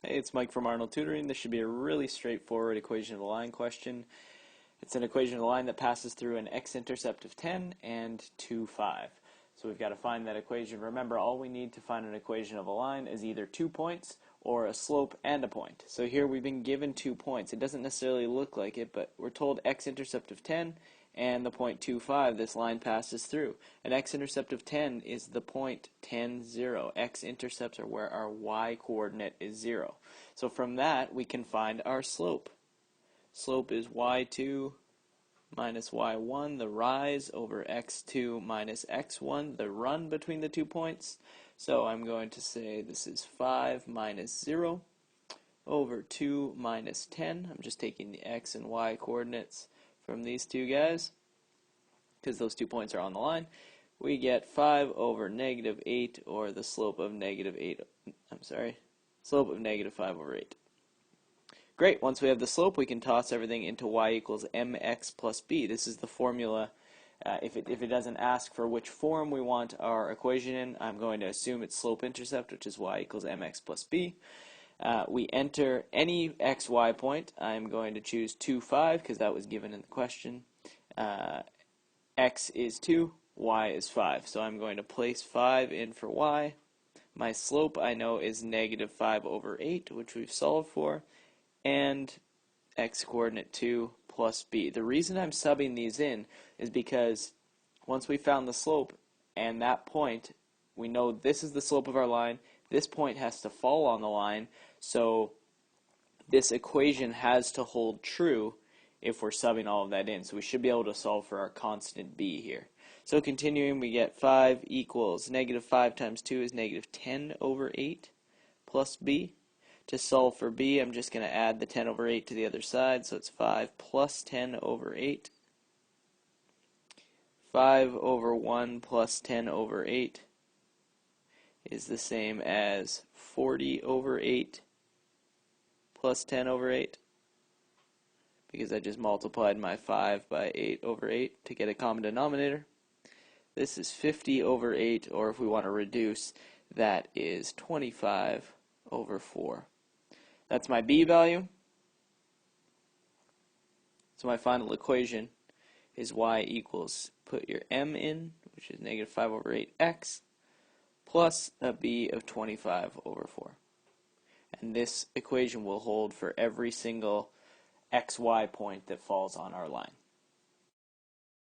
Hey, it's Mike from Arnold Tutoring. This should be a really straightforward equation of the line question. It's an equation of the line that passes through an x-intercept of 10 and 2, 5. So we've got to find that equation. Remember, all we need to find an equation of a line is either 2 points or a slope and a point. So here we've been given 2 points. It doesn't necessarily look like it, but we're told x-intercept of 10 and the point 2, 5, this line passes through. An x-intercept of 10 is the point 10, 0. X-intercepts are where our y-coordinate is 0. So from that, we can find our slope. Slope is y2 minus y1, the rise, over x2 minus x1, the run between the 2 points. So I'm going to say this is 5 minus 0 over 2 minus 10. I'm just taking the x and y coordinates from these two guys because those 2 points are on the line. We get 5 over negative 8, or the slope of negative 8. Slope of negative 5 over 8. Great, once we have the slope, we can toss everything into y equals mx plus b. This is the formula. If it doesn't ask for which form we want our equation in, I'm going to assume it's slope-intercept, which is y equals mx plus b. We enter any xy point. I'm going to choose 2, 5, because that was given in the question. X is 2, y is 5. So I'm going to place 5 in for y. My slope, I know, is negative 5 over 8, which we've solved for, and x-coordinate 2 plus b. The reason I'm subbing these in is because once we found the slope and that point, we know this is the slope of our line. This point has to fall on the line, so this equation has to hold true if we're subbing all of that in. So we should be able to solve for our constant b here. So continuing, we get 5 equals negative 5 times 2 is negative 10 over 8 plus b. To solve for b, I'm just going to add the 10 over 8 to the other side, so it's 5 plus 10 over 8. 5 over 1 plus 10 over 8 is the same as 40 over 8 plus 10 over 8, because I just multiplied my 5 by 8 over 8 to get a common denominator. This is 50 over 8, or if we want to reduce, that is 25 over 4. That's my b value. So my final equation is y equals, put your m in, which is negative 5 over 8x, plus a b of 25 over 4. And this equation will hold for every single xy point that falls on our line.